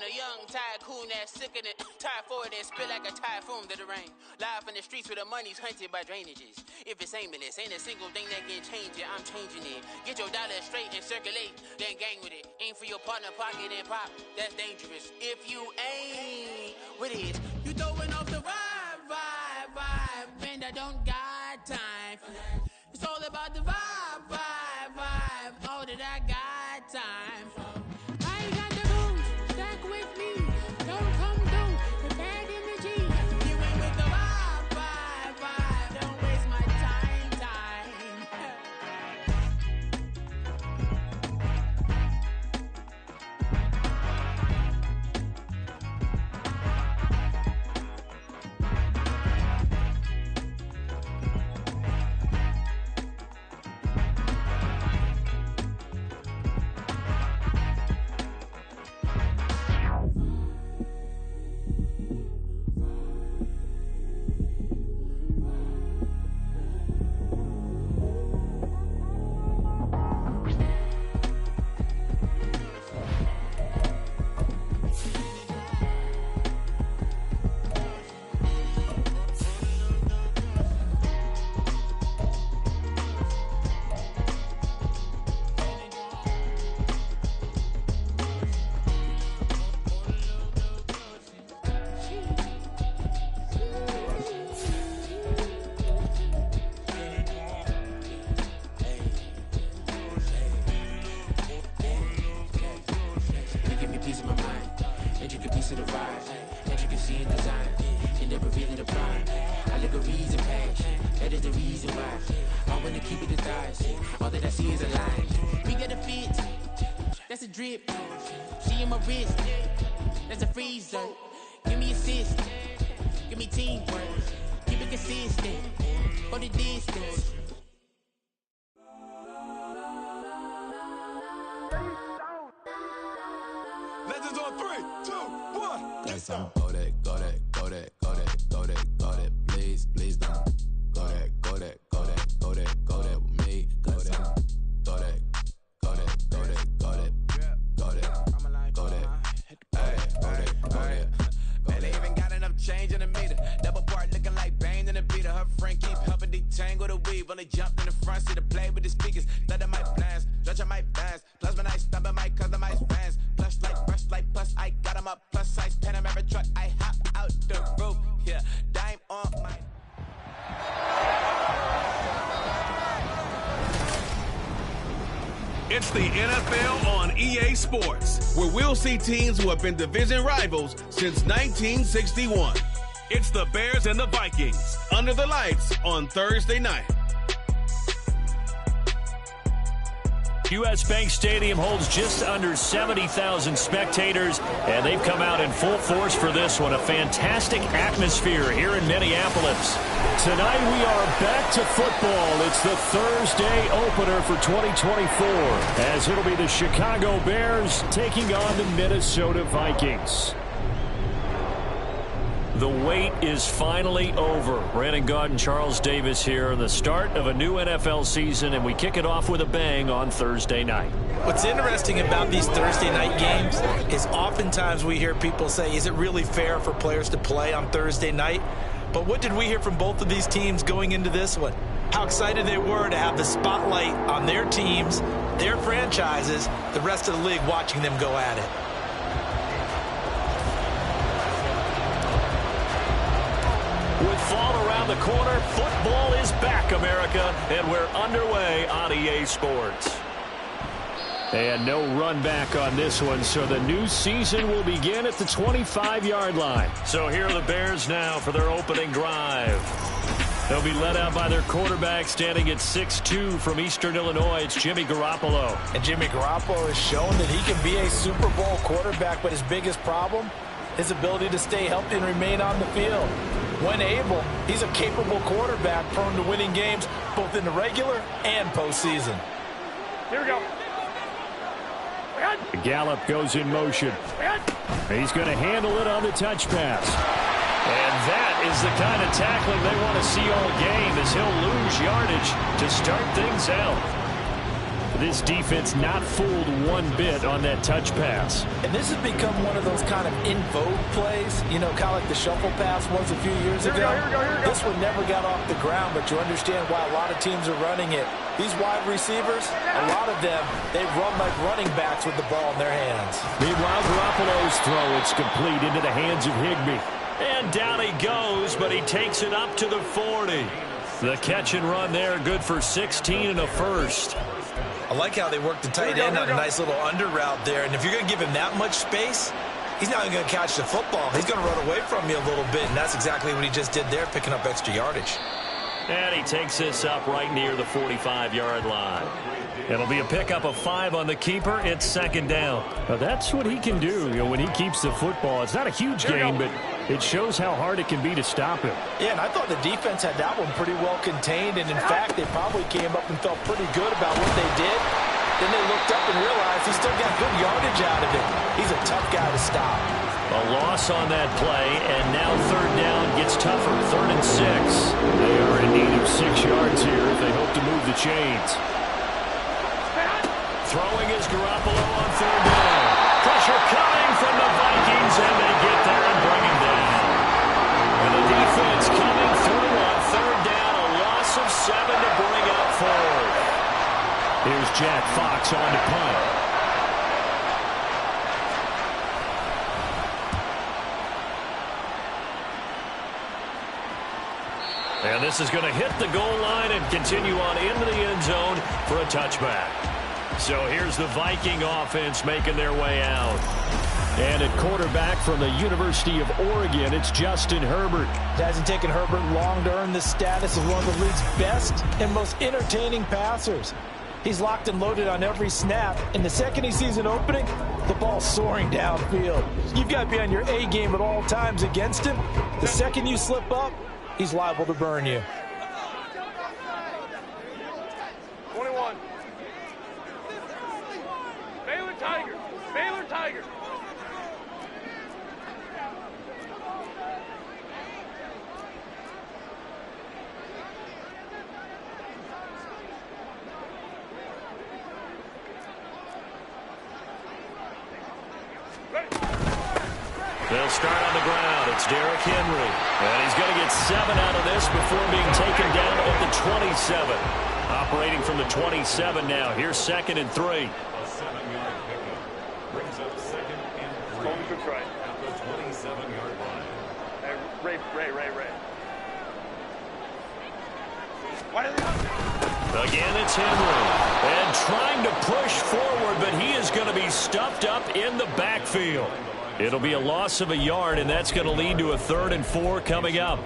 a young tycoon that's sick of it. Tired for it and spit like a typhoon to the rain. Live in the streets where the money's hunted by drainages. If it's aimless, ain't a single thing that can change it. I'm changing it. Get your dollar straight and circulate, then gang with it. Aim for your partner, pocket and pop. That's dangerous. If you ain't with it, you throwing off the vibe. And I don't got time. It's all about the vibe. All that I got time for. I got the moves, stack with me. Don't come through with bad energy. You ain't with the vibe. Don't waste my time. That's a drip. She in my wrist. That's a freezer. Give me assist. Give me teamwork. Keep it consistent. For the distance. Legends on 3, 2, 1. That's on. Go that. Please don't. Go that with me. Go that. Man, they even got enough change in the meter. Double part looking like Bane in the beater. Her friend keep helping detangle the weave. Only jumped in the front seat to play with the speakers. Thunder my plans, stretch on my bands. Plus when I stumble, my customized fans. Plush like brush like plus I got them up. Plus size Panamera truck. I hop out the roof. Yeah, dime on my. It's the NFL on EA Sports, where we'll see teams who have been division rivals since 1961. It's the Bears and the Vikings, under the lights on Thursday night. U.S. Bank Stadium holds just under 70,000 spectators, and they've come out in full force for this one. A fantastic atmosphere here in Minneapolis. Tonight we are back to football. It's the Thursday opener for 2024, as it'll be the Chicago Bears taking on the Minnesota Vikings. The wait is finally over. Brandon Gaud and Charles Davis here, the start of a new NFL season, and we kick it off with a bang on Thursday night. What's interesting about these Thursday night games is oftentimes we hear people say, is it really fair for players to play on Thursday night? But what did we hear from both of these teams going into this one? How excited they were to have the spotlight on their teams, their franchises, the rest of the league watching them go at it. With fall around the corner, football is back, America, and we're underway on EA Sports. And no run back on this one, so the new season will begin at the 25-yard line. So here are the Bears now for their opening drive. They'll be led out by their quarterback, standing at 6'2" from Eastern Illinois. It's Jimmy Garoppolo. And Jimmy Garoppolo has shown that he can be a Super Bowl quarterback, but his biggest problem, his ability to stay healthy and remain on the field. When able, he's a capable quarterback prone to winning games both in the regular and postseason. Here we go. Gallup goes in motion. He's going to handle it on the touch pass. And that is the kind of tackling they want to see all game, as he'll lose yardage to start things out. This defense not fooled one bit on that touch pass. And this has become one of those kind of in vogue plays, you know, kind of like the shuffle pass was a few years ago. Here we go. This one never got off the ground, but you understand why a lot of teams are running it. These wide receivers, a lot of them, they run like running backs with the ball in their hands. Meanwhile, Garoppolo's throw, it's complete into the hands of Higbee. And down he goes, but he takes it up to the 40. The catch and run there, good for 16 and a first. I like how they work the tight end on a nice little under route there. And if you're going to give him that much space, he's not even going to catch the football. He's going to run away from you a little bit, and that's exactly what he just did there, picking up extra yardage. And he takes this up right near the 45-yard line. It'll be a pickup of 5 on the keeper. It's second down. Now that's what he can do, you know, when he keeps the football. It's not a huge gain, but it shows how hard it can be to stop him. Yeah, and I thought the defense had that one pretty well contained, and in fact, they probably came up and felt pretty good about what they did. Then they looked up and realized he still got good yardage out of it. He's a tough guy to stop. A loss on that play, and now third down gets tougher. 3rd and 6. They are in need of 6 yards here if they hope to move the chains. Throwing is Garoppolo on 3rd down. Pressure coming from the Vikings, and they get there and bring him down. And the defense coming through on 3rd down, a loss of 7 to bring up 4th. Here's Jack Fox on to punt. And this is going to hit the goal line and continue on into the end zone for a touchback. So here's the Viking offense making their way out. And at quarterback from the University of Oregon, it's Justin Herbert. It hasn't taken Herbert long to earn the status of one of the league's best and most entertaining passers. He's locked and loaded on every snap, and the second he sees an opening, the ball's soaring downfield. You've got to be on your A game at all times against him. The second you slip up, he's liable to burn you. 21. Baylor Tigers. Baylor Tigers. They'll start on the ground. It's Derrick Henry. And he's going to get 7 out of this before being taken down at the 27. Operating from the 27 now. Here's 2nd and 3. A 7-yard pickup brings up 2nd and 3 at the 27-yard line. Ray. Again, it's Henry. And trying to push forward, but he is going to be stuffed up in the backfield. It'll be a loss of a yard, and that's going to lead to a 3rd and 4 coming up.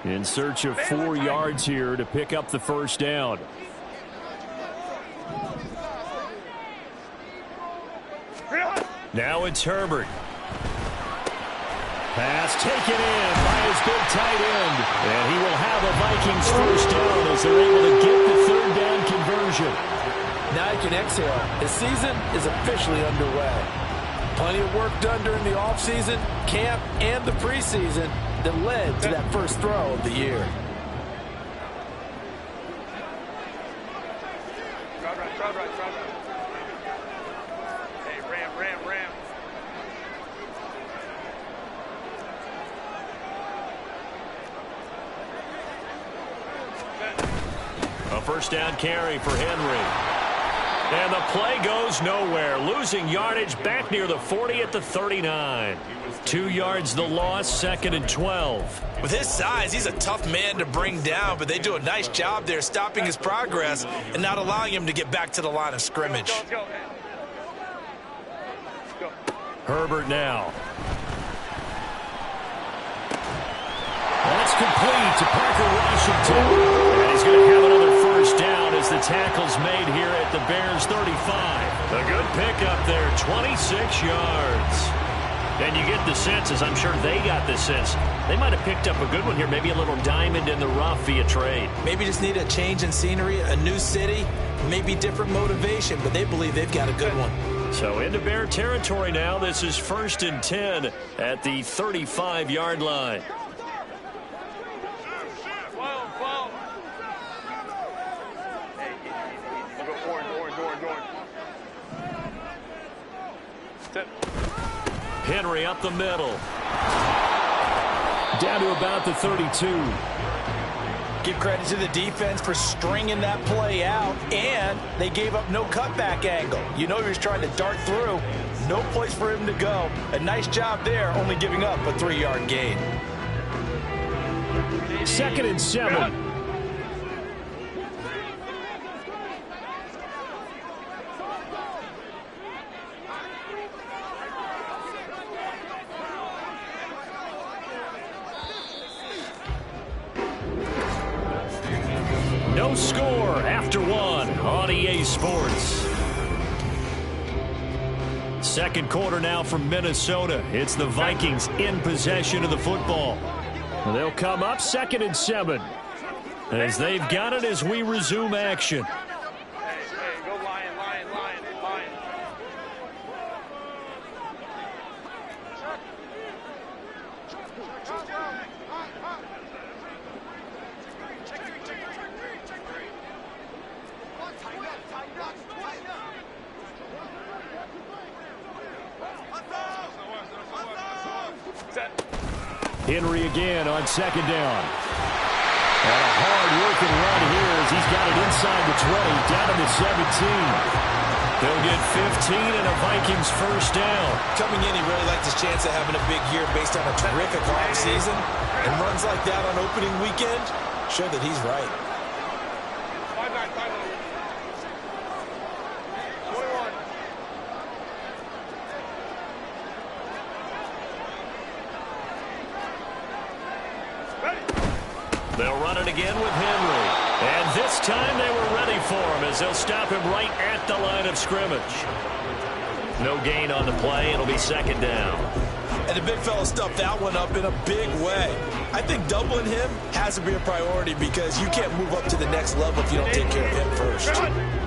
In search of 4 yards here to pick up the first down. Now it's Herbert. Pass taken in by his big tight end. And he will have a Vikings first down as they're able to get the 3rd down conversion. Now you can exhale. The season is officially underway. Plenty of work done during the offseason, camp, and the preseason that led to that first throw of the year. Drive right. Hey, Ram. A first down carry for Henry. And the play goes nowhere. Losing yardage back near the 40 at the 39. 2 yards the loss, 2nd and 12. With his size, he's a tough man to bring down, but they do a nice job there stopping his progress and not allowing him to get back to the line of scrimmage. Let's go. Herbert now. That's complete to Parker Washington. And he's going to have another first down as the tackle's made here at the Bears 35. A good pickup there, 26 yards. And you get the sense, as I'm sure they got the sense, they might have picked up a good one here, maybe a little diamond in the rough via trade. Maybe just need a change in scenery, a new city, maybe different motivation, but they believe they've got a good one. So into Bear territory now. This is 1st and 10 at the 35-yard line. Henry up the middle. Down to about the 32. Give credit to the defense for stringing that play out, and they gave up no cutback angle. You know he was trying to dart through. No place for him to go. A nice job there, only giving up a 3-yard gain. 2nd and 7. No score after 1 on EA Sports. Second quarter now from Minnesota. It's the Vikings in possession of the football. They'll come up 2nd and 7 as they've got it as we resume action. Hey, go Lion, Lion, Lion, Lion. Henry again on 2nd down. And a hard-working run here as he's got it inside the 20, down to the 17. They'll get 15 and a Vikings first down. Coming in, he really liked his chance of having a big year based on a terrific offseason. And runs like that on opening weekend show that he's right. 5-9, 5-9. 21. They'll run it again with Henry. And this time they were ready for him as they'll stop him right at the line of scrimmage. No gain on the play. It'll be 2nd down. And the big fella stuffed that one up in a big way. I think doubling him has to be a priority because you can't move up to the next level if you don't take care of him first.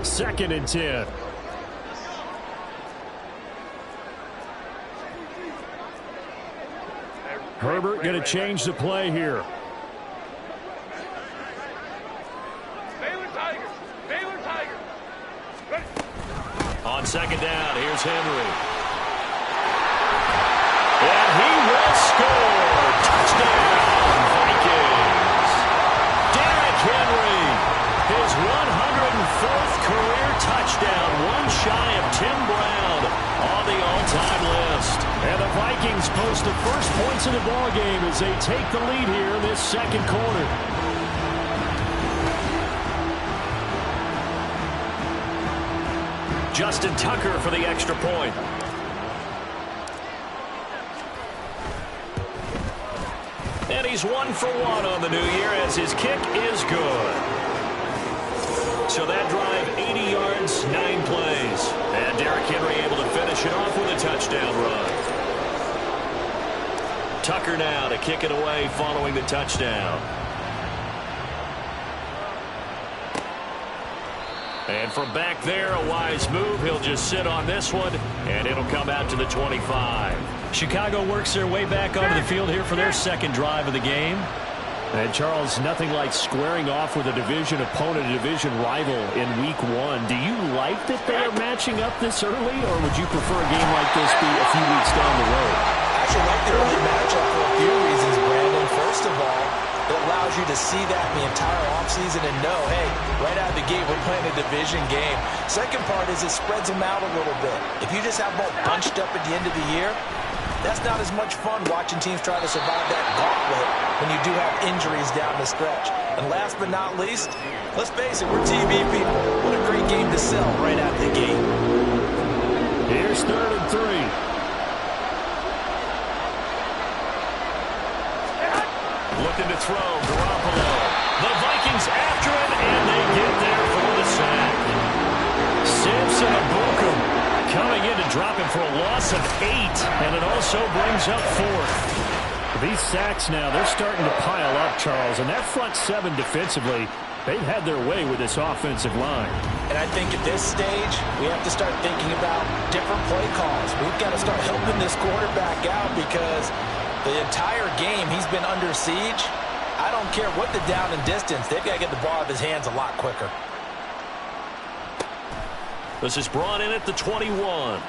2nd and 10. Herbert going to change the play here. On 2nd down, here's Henry. And he will score. Touchdown, Vikings. Derrick Henry, his 104th career touchdown, one shy of Tim Brown on the all-time list. And the Vikings post the first points of the ballgame as they take the lead here in this second quarter. Justin Tucker for the extra point. And he's 1 for 1 on the new year as his kick is good. So that drive, 80 yards, 9 plays. And Derrick Henry able to finish it off with a touchdown run. Tucker now to kick it away following the touchdown. And from back there, a wise move. He'll just sit on this one, and it'll come out to the 25. Chicago works their way back onto the field here for their second drive of the game. And, Charles, nothing like squaring off with a division opponent, a division rival in Week 1. Do you like that they are matching up this early, or would you prefer a game like this be a few weeks down the road? I actually like the early matchup for a few reasons, Brandon. First of all, it allows you to see that in the entire offseason and know, hey, right out of the gate, we're playing a division game. Second part is it spreads them out a little bit. If you just have them all bunched up at the end of the year, that's not as much fun watching teams try to survive that gauntlet when you do have injuries down the stretch. And last but not least, let's face it, we're TV people. What a great game to sell right out of the gate. Here's 3rd and 3. Looking to throw, Garoppolo. The Vikings after him, and they get there for the sack. Simpson and Booker coming in to drop him for a loss of 8, and it also brings up 4. These sacks now, they're starting to pile up, Charles, and that front 7 defensively, they've had their way with this offensive line. And I think at this stage, we have to start thinking about different play calls. We've got to start helping this quarterback out because the entire game, he's been under siege. I don't care what the down and distance. They've got to get the ball out of his hands a lot quicker. This is brought in at the 21.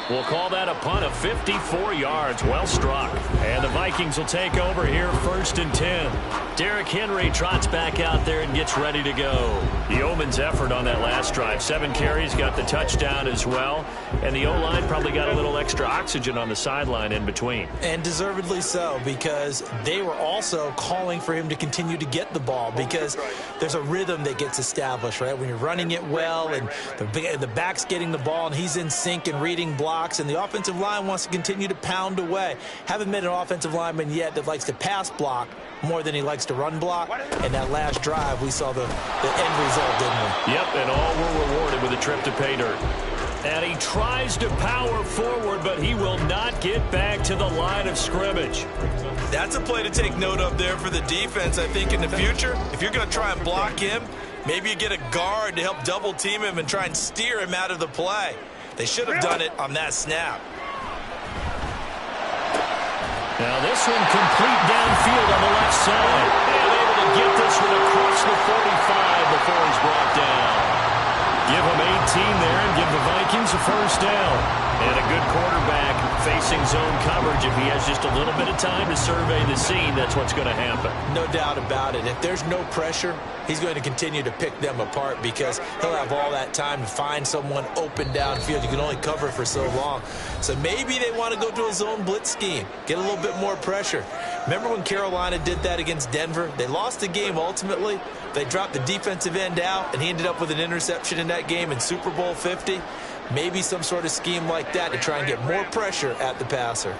We'll call that a punt of 54 yards. Well struck. And the Vikings will take over here, 1st and 10. Derrick Henry trots back out there and gets ready to go. The Yeoman's effort on that last drive. 7 carries, got the touchdown as well. And the O-line probably got a little extra oxygen on the sideline in between. And deservedly so, because they were also calling for him to continue to get the ball, because there's a rhythm that gets established, right? When you're running it well and the back's getting the ball and he's in sync and reading blocks, and the offensive line wants to continue to pound away. Haven't met an offensive lineman yet that likes to pass block more than he likes to run block. And that last drive, we saw the end result, didn't we? Yep, and all were rewarded with a trip to pay dirt. And he tries to power forward, but he will not get back to the line of scrimmage. That's a play to take note of there for the defense, I think, in the future. If you're going to try and block him, maybe you get a guard to help double team him and try and steer him out of the play. They should have done it on that snap. Now this one complete downfield on the left side. And able to get this one across the 45 before he's brought down. Give him 18 there and give the Vikings a 1st down. And a good quarterback facing zone coverage. If he has just a little bit of time to survey the scene, that's what's going to happen. No doubt about it. If there's no pressure, he's going to continue to pick them apart, because he'll have all that time to find someone open downfield. You can only cover for so long. So maybe they want to go to a zone blitz scheme, get a little bit more pressure. Remember when Carolina did that against Denver? They lost the game ultimately. They dropped the defensive end out, and he ended up with an interception in that game in Super Bowl 50. Maybe some sort of scheme like that to try and get more pressure at the passer.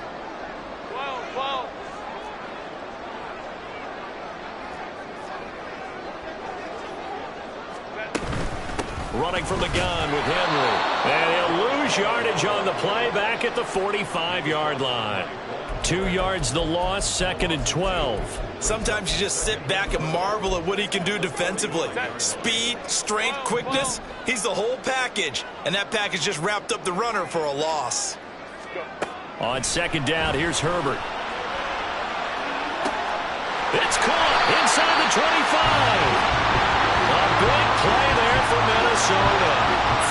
Running from the gun with Henry. And he'll lose yardage on the play back at the 45-yard line. 2 yards the loss, 2nd and 12. Sometimes you just sit back and marvel at what he can do defensively. Speed, strength, quickness, he's the whole package. And that package just wrapped up the runner for a loss. On 2nd down, here's Herbert. It's caught inside the 25. A big play there for Minnesota.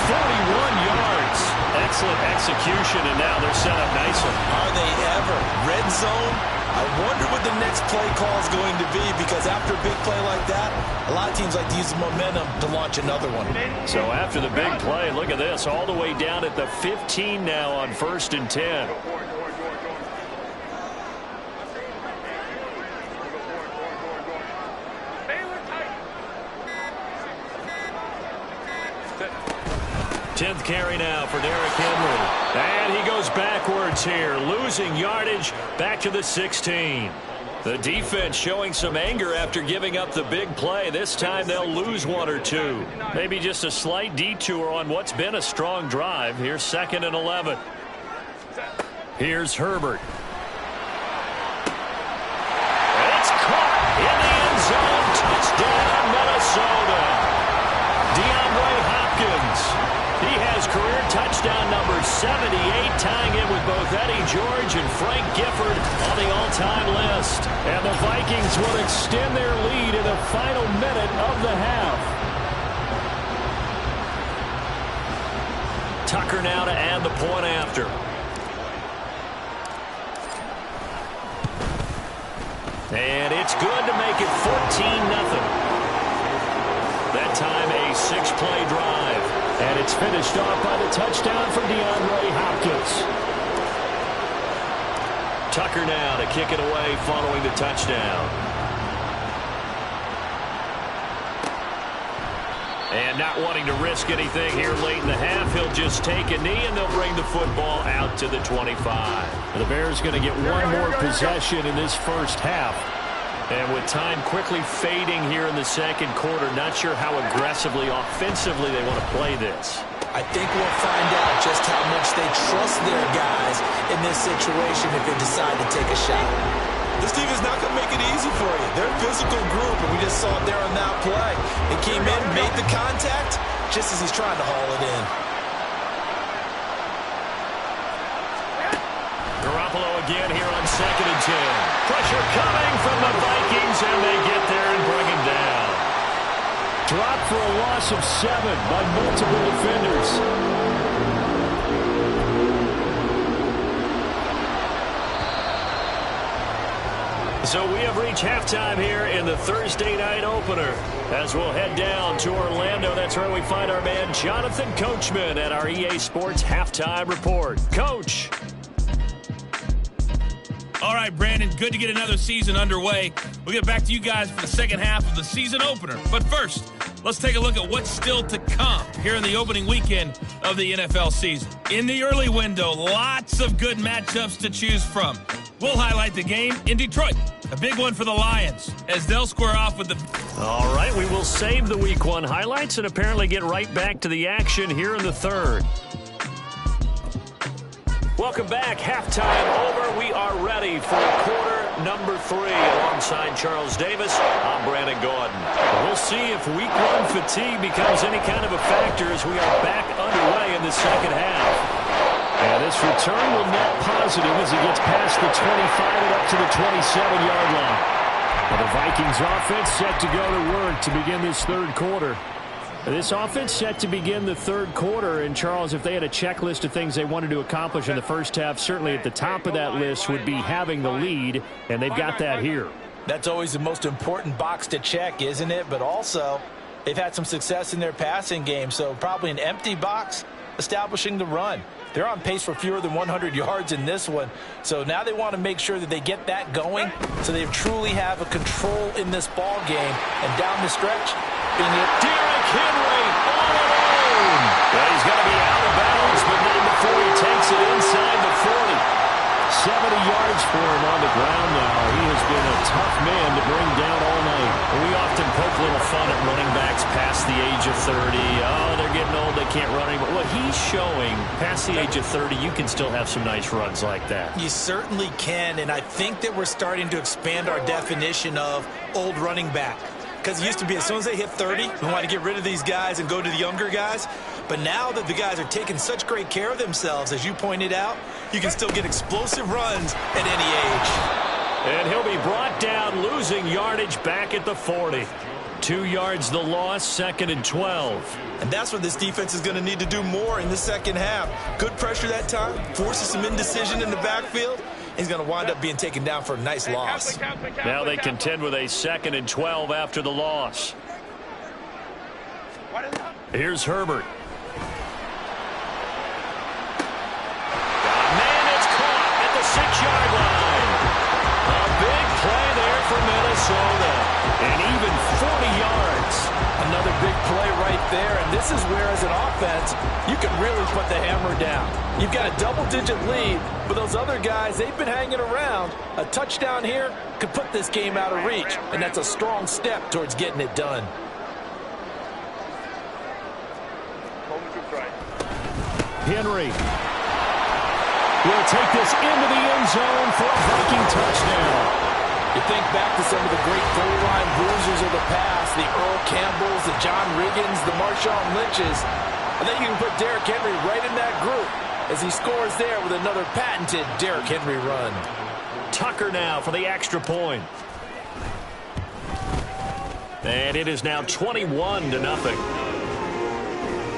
41 yards. Excellent execution, and now they're set up nicely. Are they ever? Red zone? I wonder what the next play call is going to be, because after a big play like that, a lot of teams like to use the momentum to launch another one. So after the big play, look at this, all the way down at the 15 now on 1st and 10. Tenth carry now for Derrick Henry. And he goes backwards here, losing yardage back to the 16. The defense showing some anger after giving up the big play. This time they'll lose 1 or 2. Maybe just a slight detour on what's been a strong drive. Here's 2nd and 11. Here's Herbert. It's caught in the end zone. Touchdown, Minnesota. DeAndre Hopkins. He has career touchdown number 78, tying it with both Eddie George and Frank Gifford on the all-time list. And the Vikings will extend their lead in the final minute of the half. Tucker now to add the point after. And it's good to make it 14-0. That time a 6-play drive. And it's finished off by the touchdown from DeAndre Hopkins. Tucker now to kick it away following the touchdown. And not wanting to risk anything here late in the half, he'll just take a knee and they'll bring the football out to the 25. The Bears going to get one more possession in this first half. And with time quickly fading here in the second quarter, not sure how aggressively, offensively they want to play this. I think we'll find out just how much they trust their guys in this situation if they decide to take a shot. This team is not going to make it easy for you. They're a physical group, and we just saw it there on that play. They came in, made the contact, just as he's trying to haul it in. Garoppolo again here on 2nd and 10. Pressure coming from the Vikings, and they get there and bring him down. Dropped for a loss of 7 by multiple defenders. So we have reached halftime here in the Thursday night opener. As we'll head down to Orlando, that's where we find our man Jonathan Coachman at our EA Sports Halftime Report. Coach. All right, Brandon, good to get another season underway. We'll get back to you guys for the second half of the season opener. But first, let's take a look at what's still to come here in the opening weekend of the NFL season. In the early window, lots of good matchups to choose from. We'll highlight the game in Detroit. A big one for the Lions as they'll square off with the... All right, we will save the Week 1 highlights and apparently get right back to the action here in the third. Welcome back. Halftime over. We are ready for quarter number 3. Alongside Charles Davis, I'm Brandon Gordon. We'll see if Week 1 fatigue becomes any kind of a factor as we are back underway in the second half. And this return will net positive as he gets past the 25 and up to the 27-yard line. Well, the Vikings offense set to go to work to begin this third quarter. This offense set to begin the third quarter, and Charles, if they had a checklist of things they wanted to accomplish in the first half, certainly at the top of that list would be having the lead, and they've got that here. That's always the most important box to check, isn't it? But also, they've had some success in their passing game, so probably an empty box establishing the run. They're on pace for fewer than 100 yards in this one, so now they want to make sure that they get that going so they truly have a control in this ball game. And down the stretch, Derrick Henry all alone. Well, he's going to be out of bounds, but not before he takes it inside the 40. 70 yards for him on the ground now. He has been a tough man to bring down all night. We often poke a little fun at running backs past the age of 30. Oh, they're getting old, they can't run anymore. Well, he's showing past the age of 30, you can still have some nice runs like that. You certainly can, and I think that we're starting to expand our definition of old running back. Because it used to be as soon as they hit 30, we want to get rid of these guys and go to the younger guys. But now that the guys are taking such great care of themselves, as you pointed out, you can still get explosive runs at any age. And he'll be brought down, losing yardage back at the 40. 2 yards the loss, 2nd and 12. And that's what this defense is going to need to do more in the second half. Good pressure that time, forces some indecision in the backfield. He's going to wind up being taken down for a nice loss. Now they contend with a 2nd and 12 after the loss. Here's Herbert. Man, it's caught at the 6-yard line. A big play there for Minnesota. And even 40 yards. Another big play right there, and this is where, as an offense, you can really put the hammer down. You've got a double-digit lead, but those other guys, they've been hanging around. A touchdown here could put this game out of reach, and that's a strong step towards getting it done. Henry will take this into the end zone for a Viking touchdown. You think back to some of the great goal-line bruisers of the past, the Earl Campbells, the John Riggins, the Marshawn Lynches. I think you can put Derrick Henry right in that group as he scores there with another patented Derrick Henry run. Tucker now for the extra point. And it is now 21-0.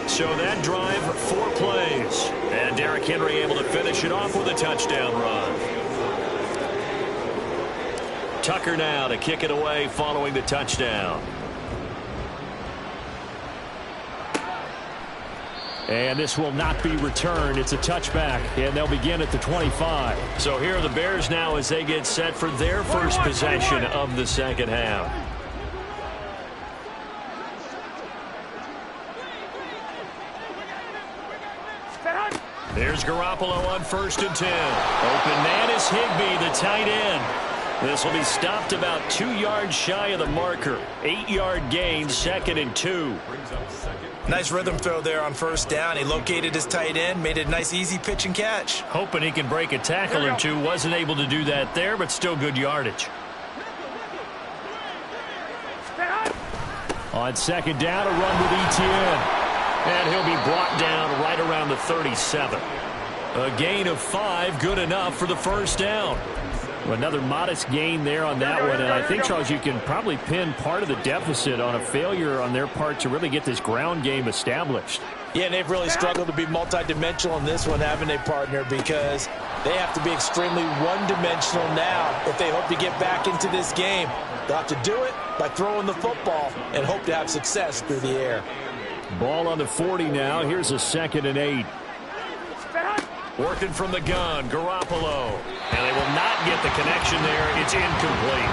So that drive, 4 plays. And Derrick Henry able to finish it off with a touchdown run. Tucker now to kick it away following the touchdown. And this will not be returned. It's a touchback, and they'll begin at the 25. So here are the Bears now as they get set for their first possession of the second half. There's Garoppolo on 1st and 10. Open man is Higbee, the tight end. This will be stopped about 2 yards shy of the marker. 8-yard gain, 2nd and 2. Nice rhythm throw there on 1st down. He located his tight end, made it a nice easy pitch and catch. Hoping he can break a tackle or two. Wasn't able to do that there, but still good yardage. On 2nd down, a run with Etienne. And he'll be brought down right around the 37. A gain of 5, good enough for the 1st down. Another modest gain there on that one, and I think, Charles, you can probably pin part of the deficit on a failure on their part to really get this ground game established. Yeah, and they've really struggled to be multidimensional in this one, haven't they, partner? Because they have to be extremely one-dimensional now if they hope to get back into this game. They'll have to do it by throwing the football and hope to have success through the air. Ball on the 40 now. Here's a 2nd and 8. Working from the gun, Garoppolo. And they will not get the connection there. It's incomplete.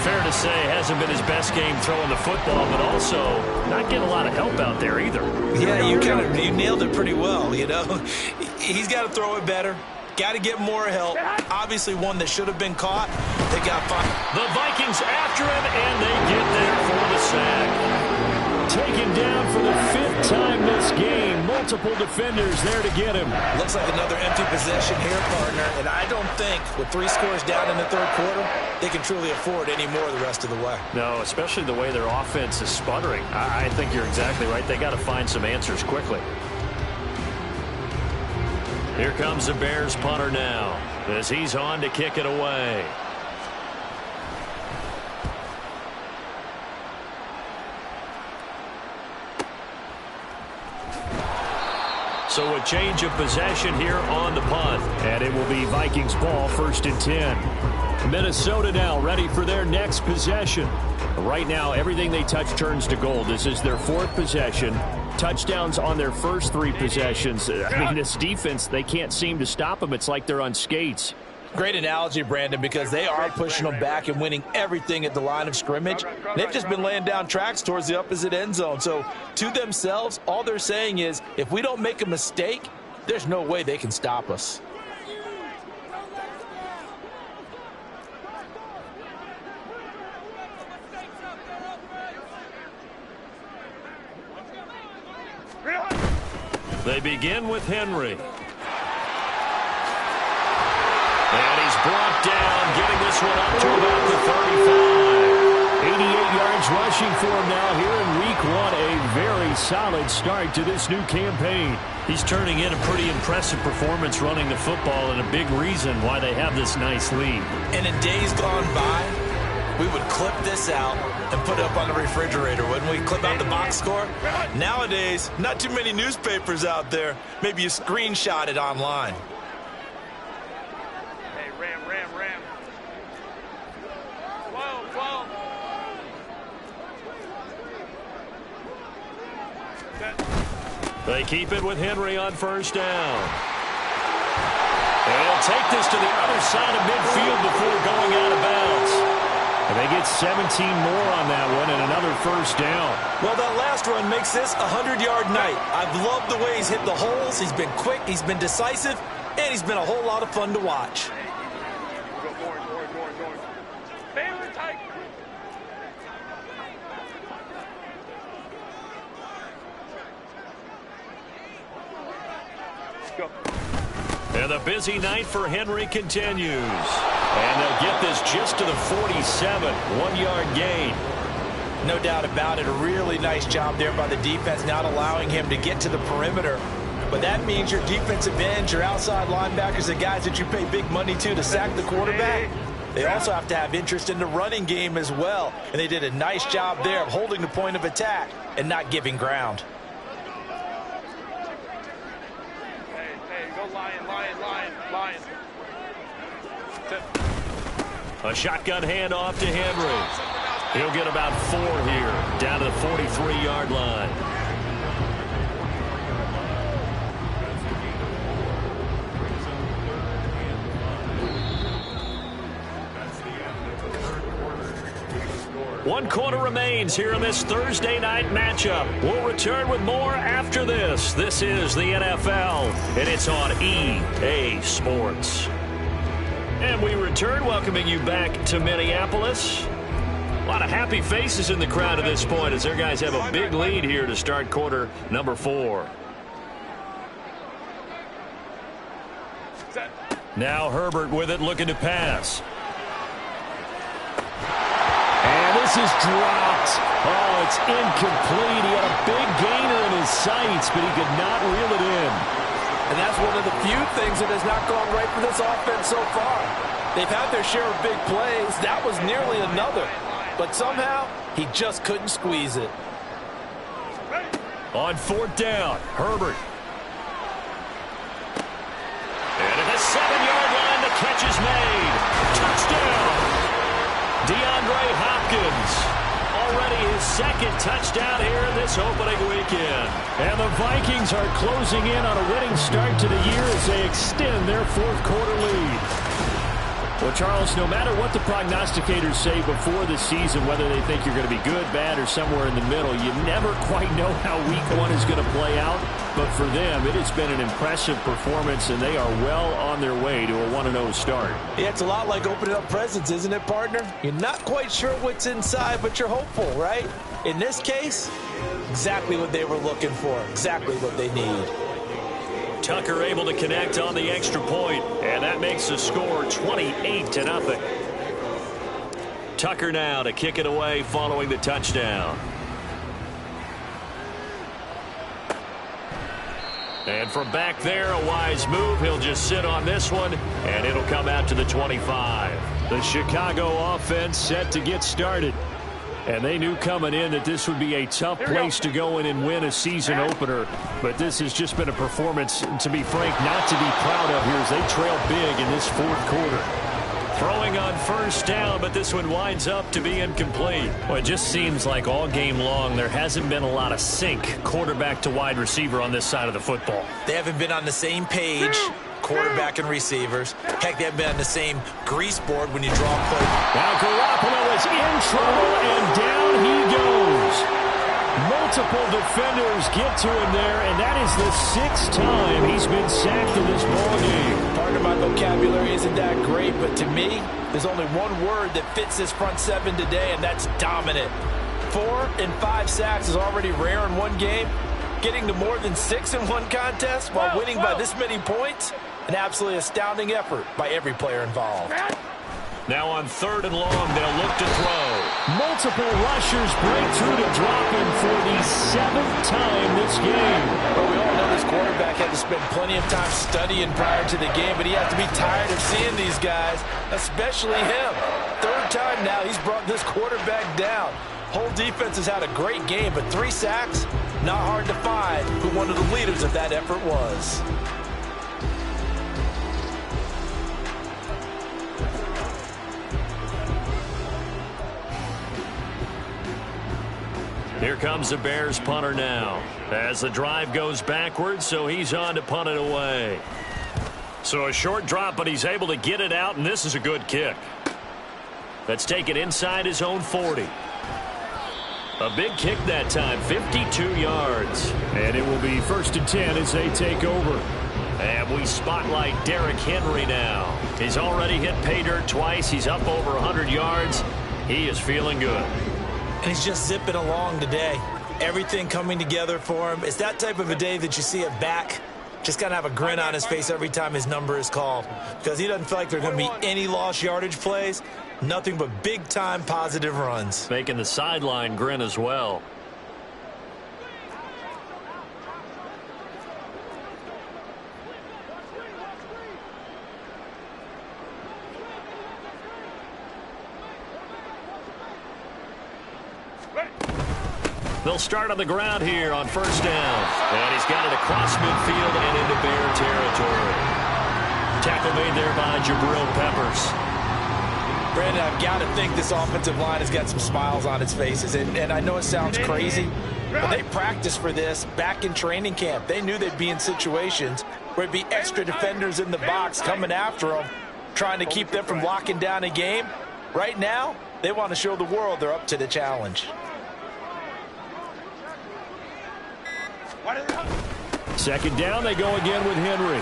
Fair to say, hasn't been his best game throwing the football, but also not getting a lot of help out there either. Yeah, you nailed it pretty well, you know. He's got to throw it better. Got to get more help. Obviously one that should have been caught. They got fine. The Vikings after him, and they get there for the sack. Taken down for the 5th time this game. Multiple defenders there to get him. Looks like another empty possession here, partner. And I don't think with 3 scores down in the 3rd quarter, they can truly afford any more the rest of the way. No, especially the way their offense is sputtering. I think you're exactly right. They got to find some answers quickly. Here comes the Bears punter now as he's on to kick it away. So a change of possession here on the punt. And it will be Vikings ball, 1st and 10. Minnesota now ready for their next possession. Right now, everything they touch turns to gold. This is their 4th possession. Touchdowns on their first 3 possessions. I mean, this defense, they can't seem to stop them. It's like they're on skates. Great analogy, Brandon, because they are pushing them back and winning everything at the line of scrimmage. They've just been laying down tracks towards the opposite end zone. So to themselves, all they're saying is, if we don't make a mistake, there's no way they can stop us. They begin with Henry. And he's brought down, getting this one up to about the 35. 88 yards rushing for him now here in week 1. A very solid start to this new campaign. He's turning in a pretty impressive performance running the football, and a big reason why they have this nice lead. And in days gone by, we would clip this out and put it up on the refrigerator, wouldn't we? Clip out the box score. Nowadays, not too many newspapers out there. Maybe you screenshot it online. Hey, ram. Whoa. They keep it with Henry on 1st down. And he'll take this to the other side of midfield before going out of bounds. And they get 17 more on that one and another 1st down. Well, that last run makes this a 100-yard night. I've loved the way he's hit the holes. He's been quick, he's been decisive, and he's been a whole lot of fun to watch. Go, Gorn. Family tight. Go. And the busy night for Henry continues. And they'll get this just to the 47, 1-yard gain. No doubt about it. A really nice job there by the defense, not allowing him to get to the perimeter. But that means your defensive ends, your outside linebackers, the guys that you pay big money to sack the quarterback, they also have to have interest in the running game as well. And they did a nice job there of holding the point of attack and not giving ground. Hey, go lion. A shotgun handoff to Henry. He'll get about 4 here, down to the 43-yard line. One quarter remains here in this Thursday night matchup. We'll return with more after this. This is the NFL, and it's on EA Sports. And we return, welcoming you back to Minneapolis. A lot of happy faces in the crowd at this point as their guys have a big lead here to start quarter number 4. Now Herbert with it, looking to pass. And this is dropped. Oh, it's incomplete. He had a big gainer in his sights, but he could not reel it in. And that's one of the few things that has not gone right for this offense so far. They've had their share of big plays. That was nearly another. But somehow, he just couldn't squeeze it. On 4th down, Herbert. And at the 7-yard line, the catch is made. Touchdown! DeAndre Hopkins. Already his second touchdown here this opening weekend. And the Vikings are closing in on a winning start to the year as they extend their 4th quarter lead. Well, Charles, no matter what the prognosticators say before the season, whether they think you're going to be good, bad, or somewhere in the middle, you never quite know how week 1 is going to play out. But for them, it has been an impressive performance, and they are well on their way to a 1-0 start. Yeah, it's a lot like opening up presents, isn't it, partner? You're not quite sure what's inside, but you're hopeful, right? In this case, exactly what they were looking for, exactly what they need. Tucker able to connect on the extra point, and that makes the score 28-0. Tucker now to kick it away following the touchdown. And from back there, a wise move. He'll just sit on this one, and it'll come out to the 25. The Chicago offense set to get started. And they knew coming in that this would be a tough place to go in and win a season opener. But this has just been a performance, to be frank, not to be proud of here as they trail big in this 4th quarter. Throwing on 1st down, but this one winds up to be incomplete. Well, it just seems like all game long there hasn't been a lot of sync quarterback to wide receiver on this side of the football. They haven't been on the same page, quarterback and receivers. Heck, they haven't been on the same grease board when you draw a play. Now Garoppolo is in trouble, and down he goes. Multiple defenders get to him there, and that is the 6th time he's been sacked in this ballgame. Part of my vocabulary isn't that great, but to me, there's only one word that fits this front 7 today, and that's dominant. 4 and 5 sacks is already rare in one game. Getting to more than 6 in one contest while winning by this many points, an absolutely astounding effort by every player involved. Now on 3rd and long, they'll look to throw. Multiple rushers break through to drop him for the 7th time this game. Well, we all know this quarterback had to spend plenty of time studying prior to the game, but he has to be tired of seeing these guys, especially him. 3rd time now he's brought this quarterback down. Whole defense has had a great game, but 3 sacks, not hard to find who one of the leaders of that effort was. Here comes the Bears punter now as the drive goes backwards, so he's on to punt it away. So a short drop, but he's able to get it out, and this is a good kick. That's taken inside his own 40. A big kick that time, 52 yards. And it will be 1st and 10 as they take over. And we spotlight Derrick Henry now. He's already hit pay dirt twice. He's up over 100 yards. He is feeling good. And he's just zipping along today. Everything coming together for him. It's that type of a day that you see a back just kind of have a grin on his face every time his number is called, because he doesn't feel like there are going to be any lost yardage plays. Nothing but big-time positive runs. Making the sideline grin as well. They'll start on the ground here on 1st down. And he's got it across midfield and into Bear territory. Tackle made there by Jabril Peppers. Brandon, I've got to think this offensive line has got some smiles on its faces. And I know it sounds crazy, but they practiced for this back in training camp. They knew they'd be in situations where it'd be extra defenders in the box coming after them, trying to keep them from locking down a game. Right now, they want to show the world they're up to the challenge. 2nd down, they go again with Henry.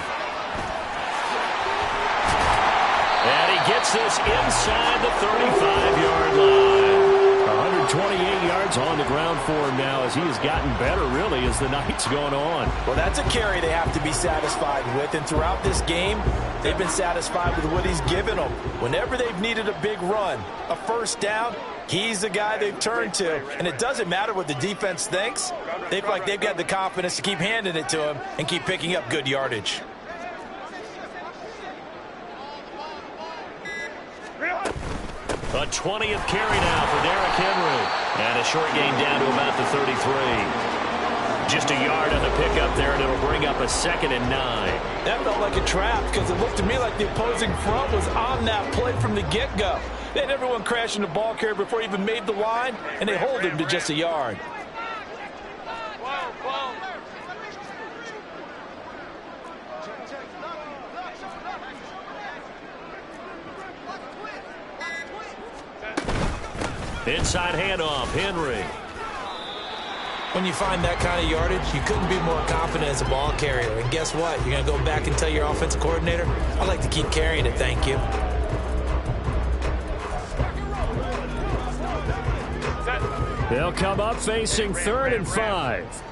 And he gets this inside the 35-yard line. 128 yards on the ground for him now as he has gotten better, really, as the night's going on. Well, that's a carry they have to be satisfied with, and throughout this game, they've been satisfied with what he's given them. Whenever they've needed a big run, a 1st down, he's the guy they've turned to. And it doesn't matter what the defense thinks. They feel like they've got the confidence to keep handing it to him and keep picking up good yardage. A 20th carry now for Derrick Henry. And a short gain down to about the 33. Just a yard on the pickup there, and it'll bring up a 2nd and 9. That felt like a trap because it looked to me like the opposing front was on that play from the get-go. They had everyone crashing the ball carrier before he even made the line, and they hold him to just a yard. Inside handoff, Henry. When you find that kind of yardage, you couldn't be more confident as a ball carrier. And guess what? You're going to go back and tell your offensive coordinator, I'd like to keep carrying it, thank you. They'll come up facing 3rd and 5.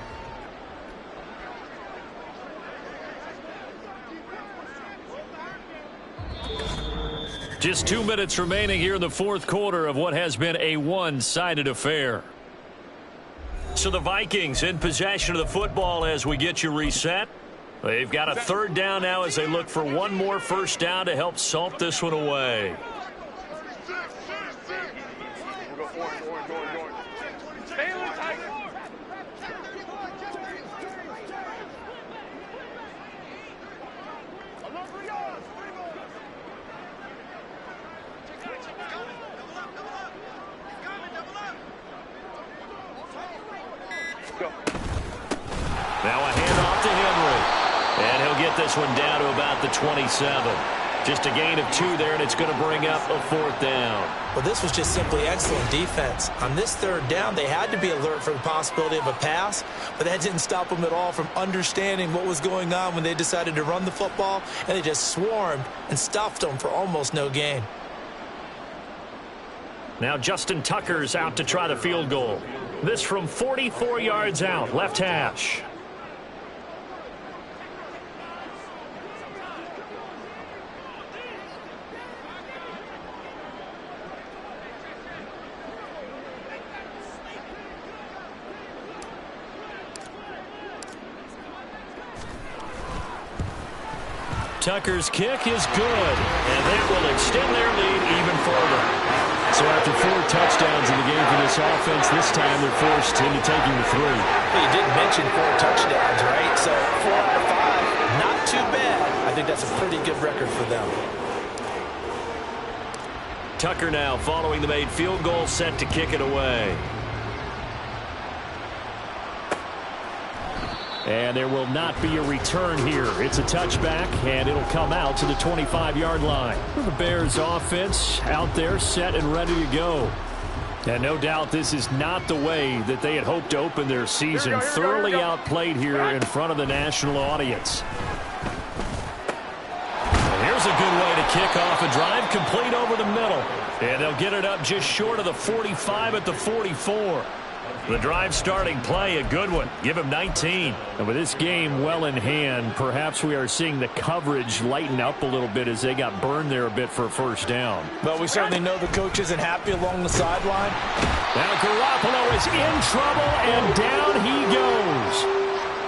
Just 2 minutes remaining here in the 4th quarter of what has been a one-sided affair. So the Vikings in possession of the football as we get you reset. They've got a 3rd down now as they look for one more 1st down to help salt this one away. Now a handoff to Henry. And he'll get this one down to about the 27. Just a gain of 2 there, and it's going to bring up a 4th down. Well, this was just simply excellent defense. On this 3rd down, they had to be alert for the possibility of a pass, but that didn't stop them at all from understanding what was going on when they decided to run the football, and they just swarmed and stuffed them for almost no gain. Now Justin Tucker's out to try the field goal. This from 44 yards out, left hash. Tucker's kick is good, and that will extend their lead even further. So after 4 touchdowns in the game for this offense, this time they're forced into taking the 3. Well, you did mention 4 touchdowns, right? So 4 out of 5, not too bad. I think that's a pretty good record for them. Tucker now following the made field goal, set to kick it away. And there will not be a return here. It's a touchback, and it'll come out to the 25-yard line. The Bears offense out there set and ready to go. And no doubt this is not the way that they had hoped to open their season. Thoroughly outplayed here in front of the national audience. And here's a good way to kick off a drive, complete over the middle. And they'll get it up just short of the 45 at the 44. The drive starting play, a good one. Give him 19. And with this game well in hand, perhaps we are seeing the coverage lighten up a little bit as they got burned there a bit for a 1st down. Well, we certainly know the coach isn't happy along the sideline. Now Garoppolo is in trouble, and down he goes.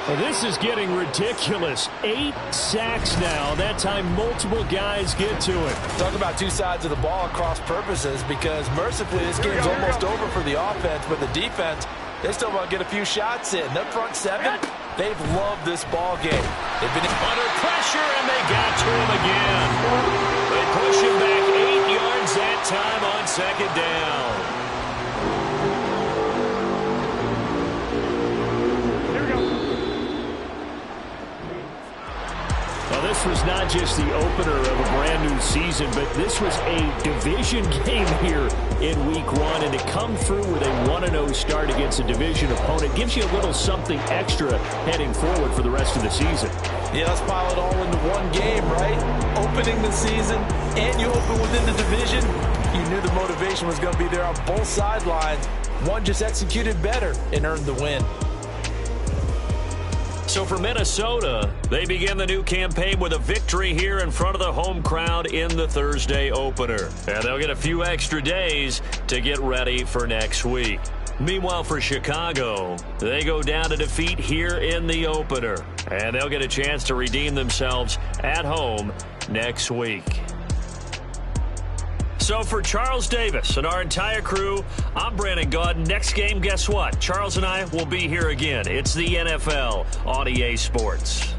Well, this is getting ridiculous. 8 sacks now. That time multiple guys get to it. Talk about 2 sides of the ball at cross purposes, because mercifully this game's almost over for the offense, but the defense, they still want to get a few shots in. That front 7, they've loved this ball game. They've been under pressure, and they got to him again. They push him back 8 yards that time on 2nd down. This was not just the opener of a brand new season, but this was a division game here in week 1. And to come through with a 1-0 start against a division opponent gives you a little something extra heading forward for the rest of the season. Yeah, let's pile it all into one game, right? Opening the season, and you open within the division. You knew the motivation was going to be there on both sidelines. One just executed better and earned the win. So for Minnesota, they begin the new campaign with a victory here in front of the home crowd in the Thursday opener. And they'll get a few extra days to get ready for next week. Meanwhile, for Chicago, they go down to defeat here in the opener. And they'll get a chance to redeem themselves at home next week. So So for Charles Davis and our entire crew, I'm Brandon Gaudin. Next game, guess what? Charles and I will be here again. It's the NFL on EA Sports.